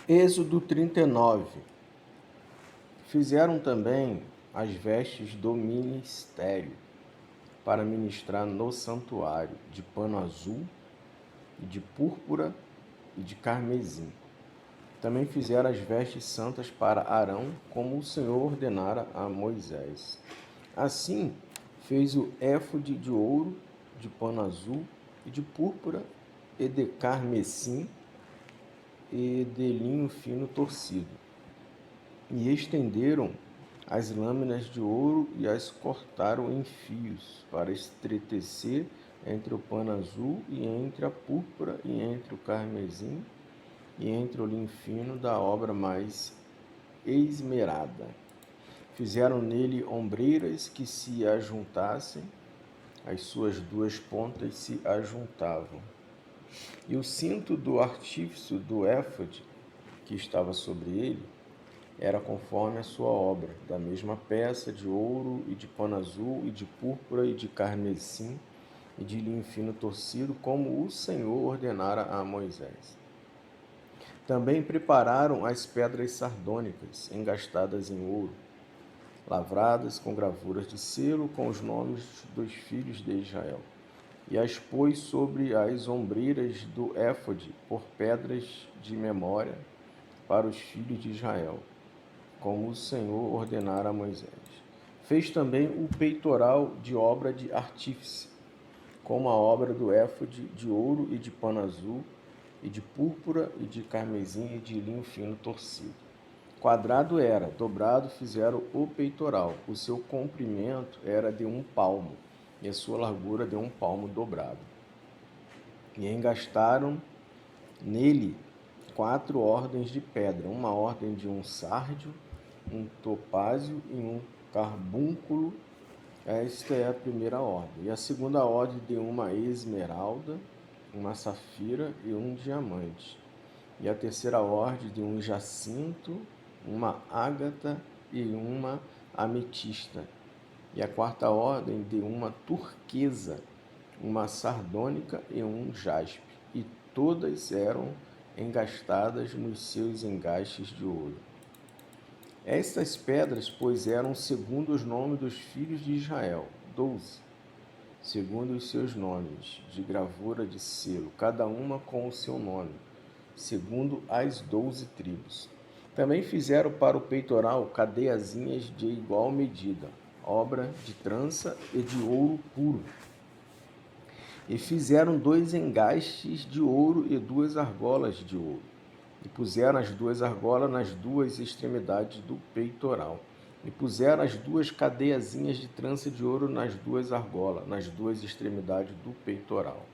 Êxodo 39. Fizeram também as vestes do ministério para ministrar no santuário, de pano azul, e de púrpura e de carmesim. Também fizeram as vestes santas para Arão, como o Senhor ordenara a Moisés. Assim fez o éfode de ouro, de pano azul, e de púrpura, e de carmesim, e de linho fino torcido. E estenderam as lâminas de ouro e as cortaram em fios, para estreitecer entre o pano azul e entre a púrpura e entre o carmesim e entre o linho fino da obra mais esmerada. Fizeram nele ombreiras que se ajuntassem, as suas duas pontas se ajuntavam. E o cinto do artífice do éfode, que estava sobre ele, era conforme a sua obra, da mesma peça de ouro e de pano azul e de púrpura e de carmesim e de linho fino torcido, como o Senhor ordenara a Moisés. Também prepararam as pedras sardônicas, engastadas em ouro, lavradas com gravuras de selo com os nomes dos filhos de Israel, e as pôs sobre as ombreiras do éfode por pedras de memória para os filhos de Israel, como o Senhor ordenara a Moisés. Fez também o peitoral de obra de artífice, como a obra do éfode de ouro e de pano azul, e de púrpura, e de carmesim, e de linho fino torcido. Quadrado era, dobrado fizeram o peitoral. O seu comprimento era de 1 palmo, e a sua largura de 1 palmo dobrado. E engastaram nele 4 ordens de pedra, uma ordem de um sárdio, um topázio e um carbúnculo. Esta é a primeira ordem. E a segunda ordem de uma esmeralda, uma safira e um diamante. E a terceira ordem de um jacinto, uma ágata e uma ametista. E a quarta ordem de uma turquesa, uma sardônica e um jaspe. E todas eram engastadas nos seus engastes de ouro. Estas pedras, pois, eram segundo os nomes dos filhos de Israel, 12, segundo os seus nomes, de gravura de selo, cada uma com o seu nome, segundo as 12 tribos. Também fizeram para o peitoral cadeiazinhas de igual medida, obra de trança e de ouro puro. E fizeram 2 engastes de ouro e 2 argolas de ouro. E puseram as 2 argolas nas 2 extremidades do peitoral. E puseram as 2 cadeiazinhas de trança de ouro nas 2 argolas, nas 2 extremidades do peitoral.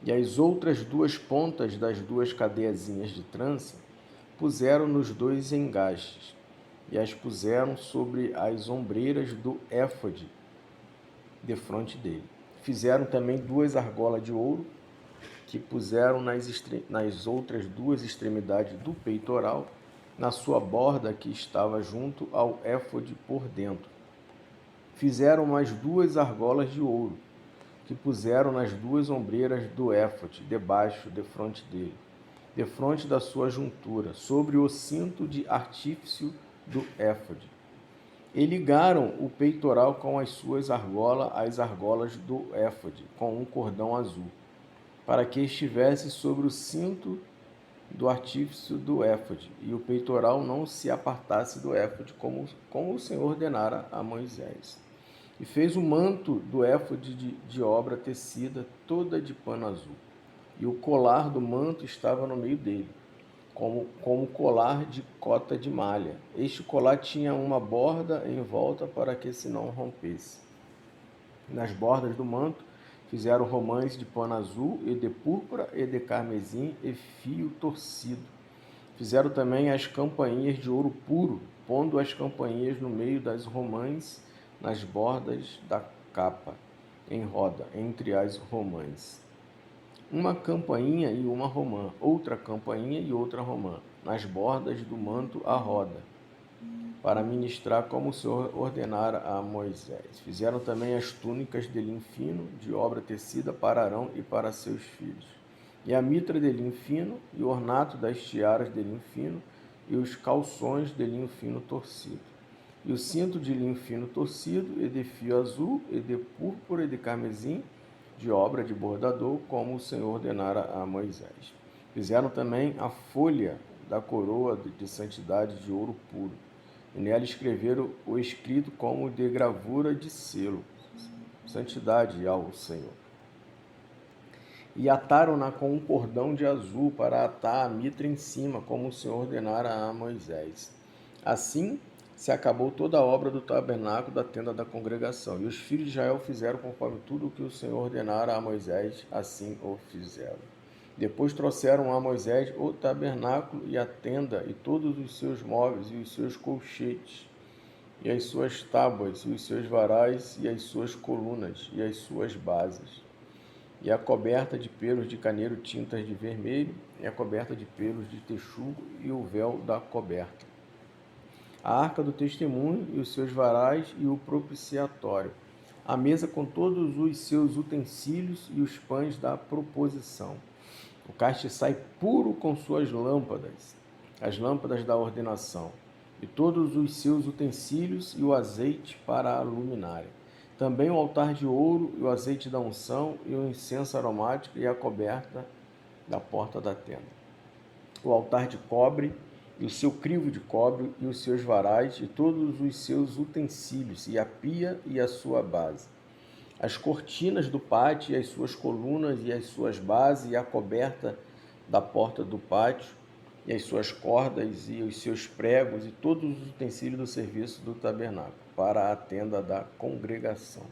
E as outras 2 pontas das 2 cadeiazinhas de trança puseram nos 2 engastes, e as puseram sobre as ombreiras do éfode defronte dele. Fizeram também 2 argolas de ouro, que puseram nas outras 2 extremidades do peitoral, na sua borda que estava junto ao éfode por dentro. Fizeram mais 2 argolas de ouro, que puseram nas 2 ombreiras do éfode, debaixo, defronte dele, defronte da sua juntura, sobre o cinto de artífice do éfode. E ligaram o peitoral com as suas argolas, as argolas do éfode, com um cordão azul, para que estivesse sobre o cinto do artífice do éfode, e o peitoral não se apartasse do éfode, como o Senhor ordenara a Moisés. E fez o manto do éfode de obra tecida, toda de pano azul. E o colar do manto estava no meio dele, como colar de cota de malha. Este colar tinha uma borda em volta para que se não rompesse. Nas bordas do manto fizeram romãs de pano azul e de púrpura e de carmesim e fio torcido. Fizeram também as campainhas de ouro puro, pondo as campainhas no meio das romãs, nas bordas da capa, em roda, entre as romãs. Uma campainha e uma romã, outra campainha e outra romã, nas bordas do manto à roda, para ministrar como o Senhor ordenara a Moisés. Fizeram também as túnicas de linho fino, de obra tecida para Arão e para seus filhos. e a mitra de linho fino, e o ornato das tiaras de linho fino, e os calções de linho fino torcido, e o cinto de linho fino torcido, e de fio azul, e de púrpura, e de carmesim, de obra de bordador, como o Senhor ordenara a Moisés. Fizeram também a folha da coroa de santidade de ouro puro, e nela escreveram o escrito como de gravura de selo, santidade ao Senhor. E ataram-na com um cordão de azul para atar a mitra em cima, como o Senhor ordenara a Moisés. Assim se acabou toda a obra do tabernáculo da tenda da congregação. E os filhos de Israel fizeram conforme tudo o que o Senhor ordenara a Moisés, assim o fizeram. Depois trouxeram a Moisés o tabernáculo e a tenda, e todos os seus móveis, e os seus colchetes, e as suas tábuas, e os seus varais, e as suas colunas, e as suas bases, e a coberta de pelos de carneiro tintas de vermelho, e a coberta de pelos de texugo, e o véu da coberta, a arca do testemunho, e os seus varais, e o propiciatório, a mesa com todos os seus utensílios, e os pães da proposição, o castiçai puro com suas lâmpadas, as lâmpadas da ordenação, e todos os seus utensílios, e o azeite para a luminária. Também o altar de ouro, e o azeite da unção, e o incenso aromático, e a coberta da porta da tenda. O altar de cobre, e o seu crivo de cobre, e os seus varais, e todos os seus utensílios, e a pia e a sua base. As cortinas do pátio, e as suas colunas, e as suas bases, e a coberta da porta do pátio, e as suas cordas, e os seus pregos, e todos os utensílios do serviço do tabernáculo, para a tenda da congregação.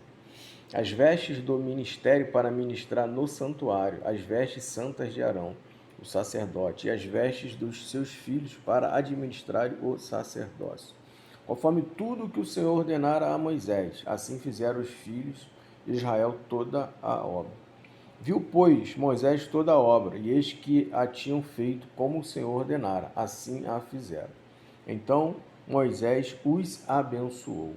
As vestes do ministério para ministrar no santuário, as vestes santas de Arão, o sacerdote, e as vestes dos seus filhos para administrar o sacerdócio. Conforme tudo que o Senhor ordenara a Moisés, assim fizeram os filhos de Israel toda a obra. Viu, pois, Moisés toda a obra, e eis que a tinham feito como o Senhor ordenara, assim a fizeram. Então Moisés os abençoou.